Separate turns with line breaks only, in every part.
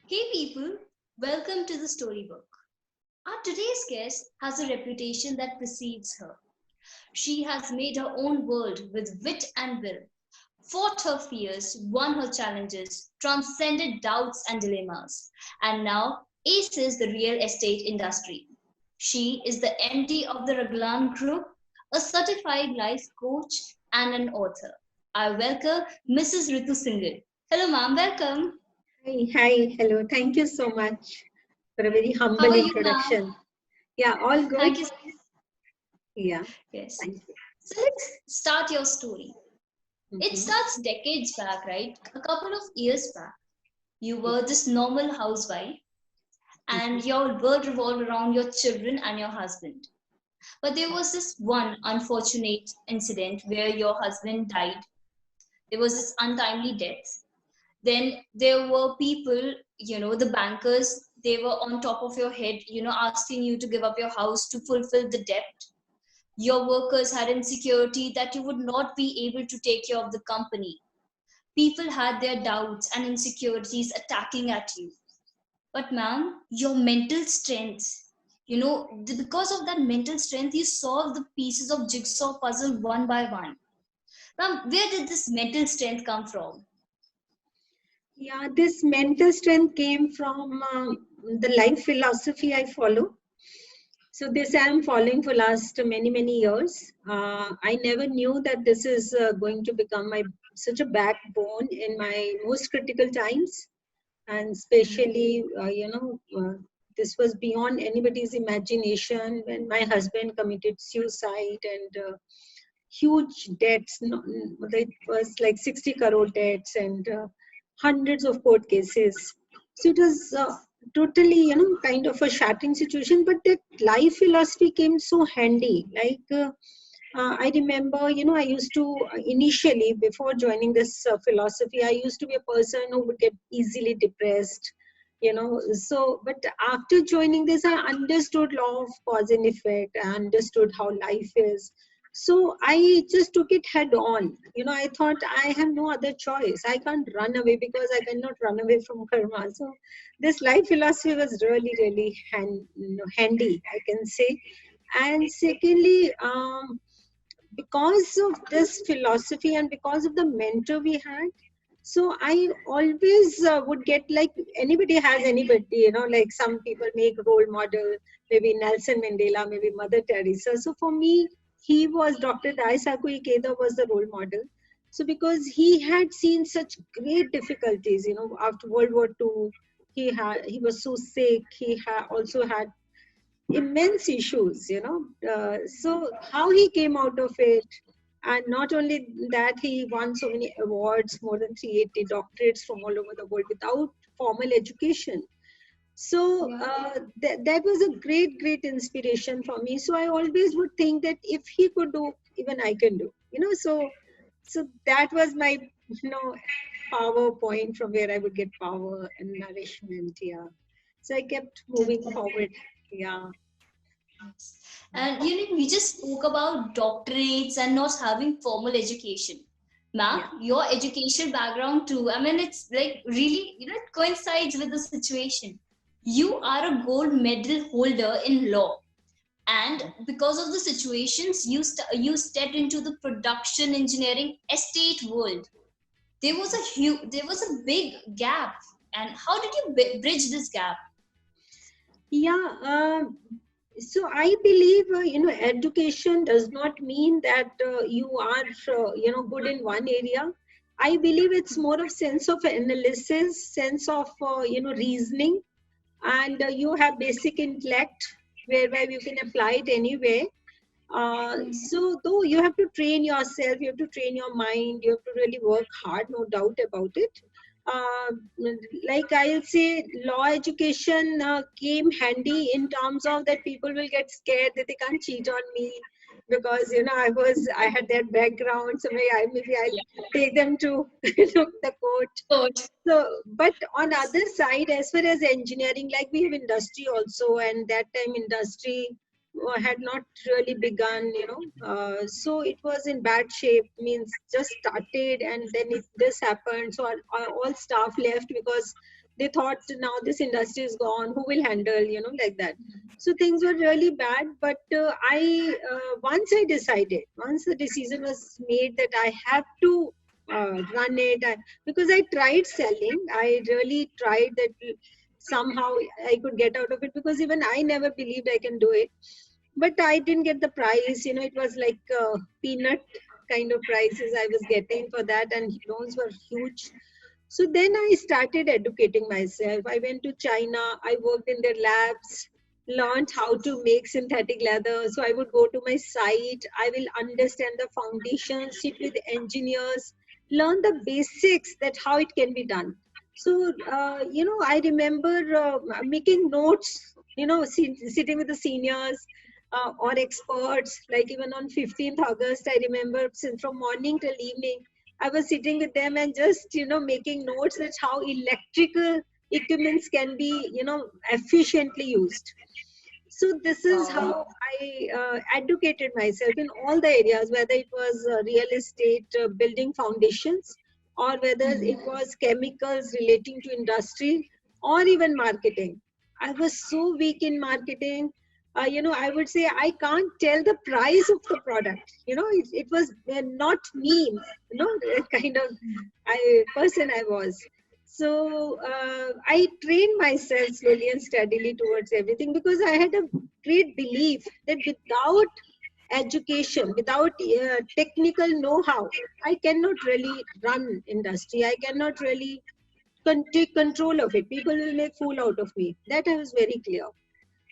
Hey people, welcome to the Storybook. Our today's guest has a reputation that precedes her. She has made her own world with wit and will, fought her fears, won her challenges, transcended doubts and dilemmas, and now aces the real estate industry. She is the MD of the Raglan Group, a certified life coach, and an author. I welcome Mrs. Ritu Singal. Hello, ma'am. Welcome.
Hello. Thank you so much for a very
How
humble
are you, ma'am?
introduction. Yeah, all good.
Thank you.
Yeah,
Yes.
thank you.
So let's start your story. It
Mhm.
starts decades back, right? A couple of years back. You were this normal housewife,
Mhm.
and your world revolved around your children and your husband. But there was this one unfortunate incident where your husband died. There was this untimely death. Then there were people, the bankers, they were on top of your head, asking you to give up your house to fulfill the debt. Your workers had insecurity that you would not be able to take care of the company. People had their doubts and insecurities attacking at you. But, ma'am, your mental strength, because of that mental strength, you solved the pieces of jigsaw puzzle one by one. Ma'am, where did this mental strength come from?
Yeah, this mental strength came from the life philosophy I follow. So this I am following for last many years. I never knew that this is going to become my such a backbone in my most critical times. And especially this was beyond anybody's imagination when my husband committed suicide and huge debts. It was like 60 crore debts and hundreds of court cases. So it was totally kind of a shattering situation, but that life philosophy came so handy. I remember, I used to initially, before joining this philosophy, I used to be a person who would get easily depressed, So, but after joining this, I understood law of cause and effect. I understood how life is. So I just took it head on. I thought I have no other choice. I can't run away because I cannot run away from karma. So this life philosophy was really handy, I can say. And secondly, because of this philosophy and because of the mentor we had, so I always would get, like, anybody has anybody, like some people make role model, maybe Nelson Mandela, maybe Mother Teresa. So for me, he was Dr. Daisaku Ikeda was the role model. So because he had seen such great difficulties, after World War II, he was so sick. Also had immense issues, so how he came out of it. And not only that, he won so many awards, more than 380 doctorates from all over the world without formal education. So
Yeah.
that was a great inspiration for me. So I always would think that if he could do, even I can do, so that was my, power point from where I would get power and nourishment. Yeah, so I kept moving forward. Yeah.
Yes. And we just spoke about doctorates and not having formal education. Ma'am,
Yeah.
your education background too. I mean, it's like really, it coincides with the situation. You are a gold medal holder in law, and because of the situations, you stepped into the production engineering estate world. There was a big gap, and how did you bridge this gap?
Yeah. So I believe, education does not mean that you are, good in one area. I believe it's more of sense of analysis, sense of, reasoning, and you have basic intellect whereby you can apply it anywhere. So though you have to train yourself, you have to train your mind, you have to really work hard, no doubt about it. Uh, like I'll say, law education came handy in terms of that people will get scared that they can't cheat on me because I had that background, so maybe I'll take them to the court.
Coach.
So, but on other side, as far as engineering, like we have industry also, and that time industry had not really begun, so it was in bad shape. Means just started, and then this happened. So all staff left because They thought now this industry is gone, who will handle, like that. So things were really bad. But once I decided, once the decision was made that I have to run it, because I tried selling, I really tried that somehow I could get out of it, because even I never believed I can do it. But I didn't get the price, it was like peanut kind of prices I was getting for that, and loans were huge. So then I started educating myself. I went to China, I worked in their labs, learned how to make synthetic leather. So I would go to my site, I will understand the foundations, sit with engineers, learn the basics that how it can be done. So, I remember making notes, sitting with the seniors or experts, like even on 15th August, I remember since from morning till evening, I was sitting with them and just, making notes that how electrical equipments can be, efficiently used. So this is
Wow.
how I educated myself in all the areas, whether it was real estate, building foundations, or whether it was chemicals relating to industry, or even marketing. I was so weak in marketing. I would say I can't tell the price of the product. It was not me, kind of person I was. So I trained myself slowly and steadily towards everything, because I had a great belief that without education, without technical know-how, I cannot really run industry. I cannot really take control of it. People will make fool out of me. That I was very clear.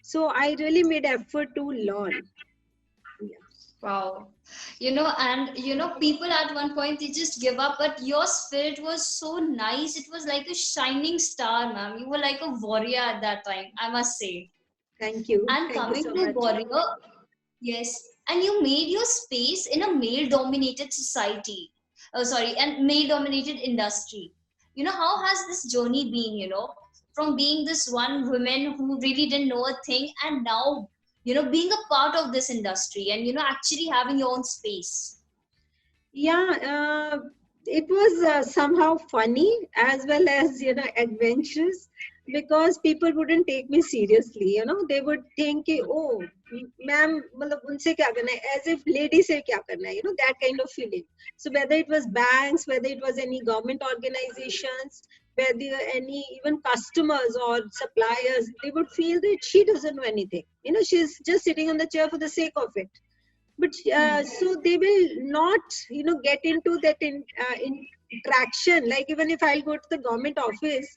So I really made effort to learn. Yeah.
Wow. People at one point they just give up, but your spirit was so nice. It was like a shining star, ma'am. You were like a warrior at that time, I must say.
Thank you.
And
Thank you
coming
so
to
much.
warrior, yes, and you made your space in a male-dominated society. Oh, sorry, and male-dominated industry. How has this journey been? From being this one woman who really didn't know a thing, and now, being a part of this industry, and actually having your own space.
Yeah, it was somehow funny as well as adventurous, because people wouldn't take me seriously. They would think, कि, oh, ma'am, मतलब उनसे क्या करना है? As if lady से क्या करना है? That kind of feeling. So whether it was banks, whether it was any government organizations, whether any even customers or suppliers, they would feel that she doesn't know anything. She's just sitting on the chair for the sake of it. But so they will not get into that interaction. Like even if I'll go to the government office,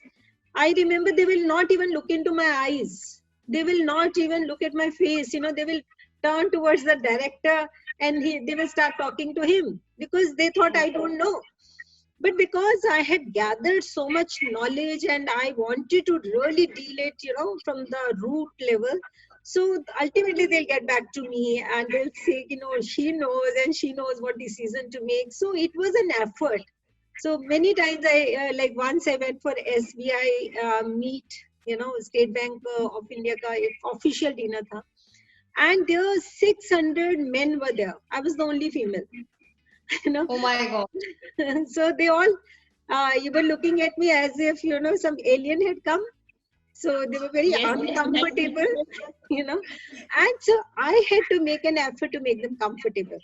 I remember they will not even look into my eyes, they will not even look at my face. They will turn towards the director, and they will start talking to him, because they thought I don't know. But because I had gathered so much knowledge and I wanted to really deal it, from the root level, so ultimately they'll get back to me and they'll say, she knows and she knows what decision to make. So it was an effort. So many times like once I went for SBI meet, State Bank of India ka ek official dinner tha, and there were 600 men were there. I was the only female.
Oh my God.
So they all you were looking at me as if some alien had come. So they were very
Yes,
uncomfortable, and so I had to make an effort to make them comfortable.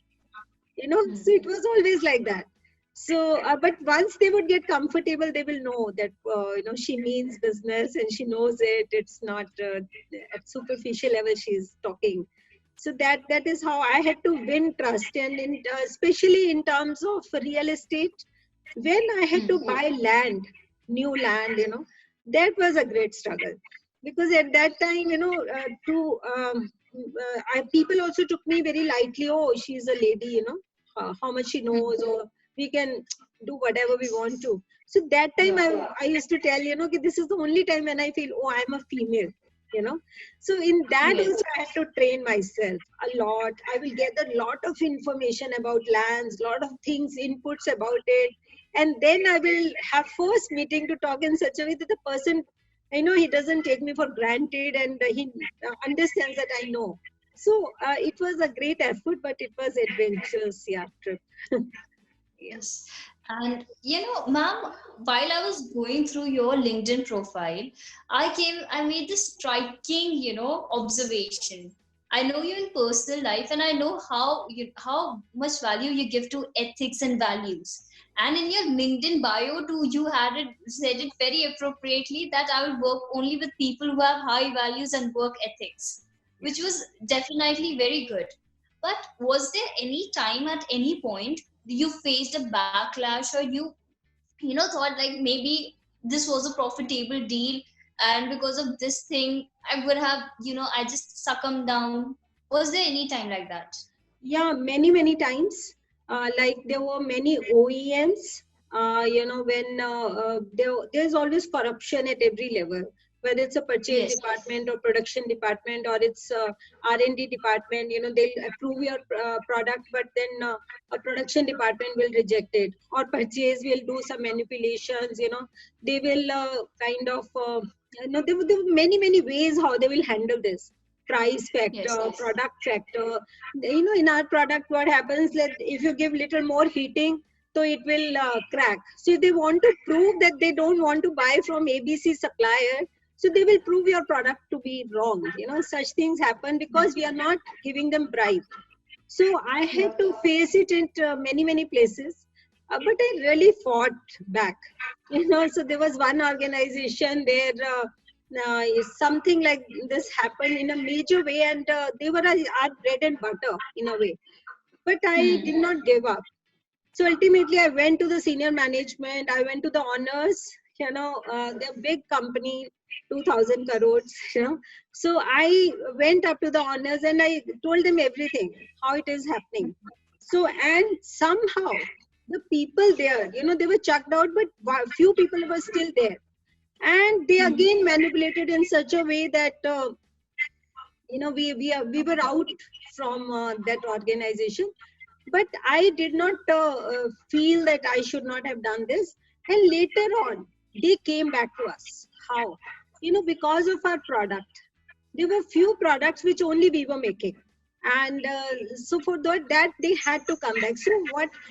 So it was always like that. So but once they would get comfortable, they will know that she means business and she knows it. It's not at superficial level she's talking. So that is how I had to win trust. And especially in terms of real estate, when I had to buy land, new land, that was a great struggle, because at that time, people also took me very lightly. Oh, she's a lady, how much she knows, or we can do whatever we want to. So that time I used to tell, this is the only time when I feel, oh, I'm a female, So in that
yes.
also I had to train myself a lot. I will gather a lot of information about lands, lot of things, inputs about it. And then I will have first meeting to talk in such a way that the person, he doesn't take me for granted, and he understands that I know. So it was a great effort, but it was adventurous, yeah, trip.
Yes. And ma'am, while I was going through your LinkedIn profile, I made this striking, observation. I know you in personal life, and I know how much value you give to ethics and values. And in your LinkedIn bio too, you had said it very appropriately that I will work only with people who have high values and work ethics, which
Yes.
was definitely very good. But was there any time at any point you faced a backlash, or you thought like maybe this was a profitable deal, and because of this thing I would have, I just succumbed down? Was there any time like that?
Yeah, many times. Like there were many OEMs. When there's always corruption at every level, whether it's a purchase
Yes.
department or production department or it's R&D department. They'll approve your product, but then a production department will reject it, or purchase will do some manipulations. They will kind of there were many ways how they will handle this. Price factor,
Yes.
product factor. In our product what happens, like if you give little more heating, so it will crack. So they want to prove that they don't want to buy from ABC supplier, so they will prove your product to be wrong. Such things happen because we are not giving them bribe. So I had to face it in many places, but I really fought back. So there was one organization there, something like this happened in a major way, and they were our bread and butter in a way. But I did
Hmm.
not give up. So ultimately, I went to the senior management. I went to the owners. They're big company, 2,000 crores. So I went up to the owners and I told them everything, how it is happening. So and somehow the people there, they were chucked out, but few people were still there, and they again manipulated in such a way that we were out from that organization. But I did not feel that I should not have done this. And later on, they came back to us. How? Because of our product. There were few products which only we were making. And so for that, they had to come back. So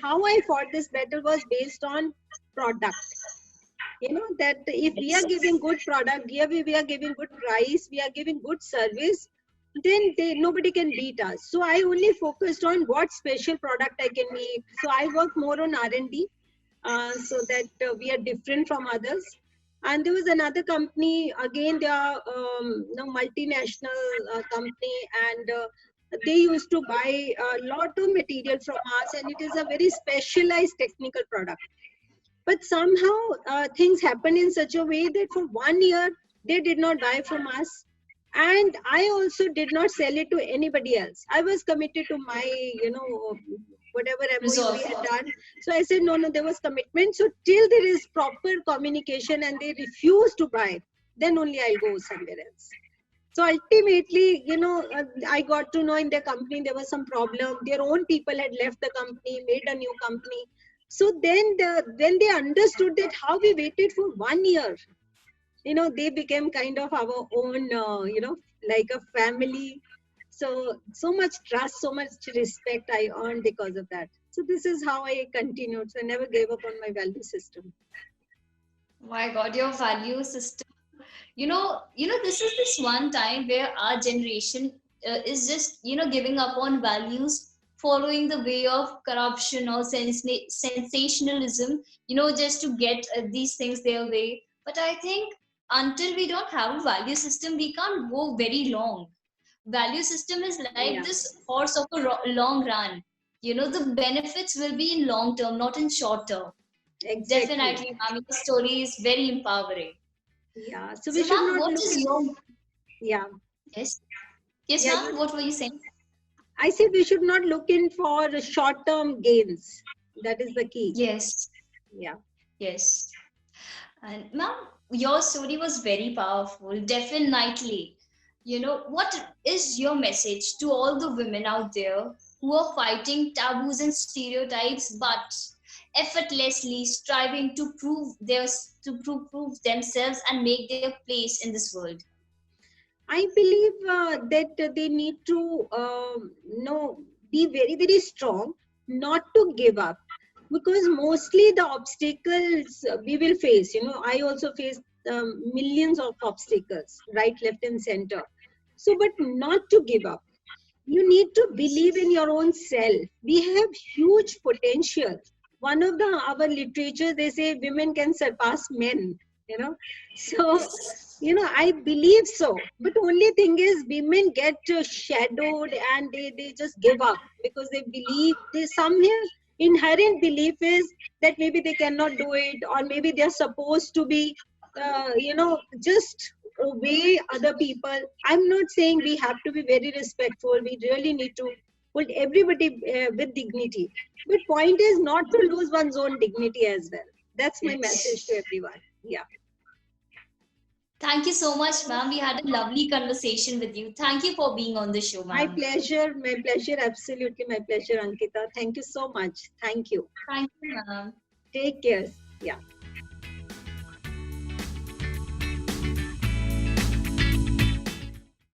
how I fought this battle was based on product. That if we are giving good product, we are giving good price, we are giving good service, then nobody can beat us. So I only focused on what special product I can make. So I work more on R&D, so that we are different from others. And there was another company, again they are multinational company, and they used to buy a lot of material from us, and it is a very specialized technical product. But somehow things happened in such a way that for 1 year they did not buy from us, and I also did not sell it to anybody else. I was committed to my, whatever MOU we
Resolve.
had done. So I said no, there was commitment. So till there is proper communication and they refuse to buy, then only I'll go somewhere else. So ultimately, I got to know in their company there was some problem. Their own people had left the company, made a new company. So then when they understood that how we waited for 1 year, they became kind of our own, like a family. So much trust, so much respect I earned because of that. So this is how I continued. So I never gave up on my value system.
My God, your value system. This is this one time where our generation is just, giving up on values, following the way of corruption or sensationalism, just to get these things their way. But I think until we don't have a value system, we can't go very long. Value system is like
Yeah,
this horse of a long run. The benefits will be in long term, not in short term.
exactly.
Definitely, ma'am, your story is very empowering.
Yeah. So we
So,
should
ma'am,
not
what
look
is
in.
your...
Yeah.
Yes, yes,
Yeah.
ma'am. What were you saying?
I said we should not look in for short-term gains. That is the key.
Yes,
Yeah.
yes. And ma'am, your story was very powerful. Definitely. What is your message to all the women out there who are fighting taboos and stereotypes, but effortlessly striving to prove themselves and make their place in this world?
I believe that they need to be very, very strong, not to give up. because mostly the obstacles we will face, I also face millions of obstacles, right, left and center. So, but not to give up. You need to believe in your own self. We have huge potential. One of our literature, they say women can surpass men, so I believe so. But only thing is, women get shadowed and they just give up because they believe, they somewhere inherent belief is that maybe they cannot do it, or maybe they're supposed to be just obey other people. I'm not saying we have to be very respectful. We really need to put everybody with dignity. But point is not to lose one's own dignity as well. That's my message to everyone. Yeah.
Thank you so much, ma'am. We had a lovely conversation with you. Thank you for being on the show,
My
ma'am.
pleasure. My pleasure. Absolutely my pleasure, Ankita. Thank you so much. Thank you.
Thank you, ma'am.
Take care. Yeah.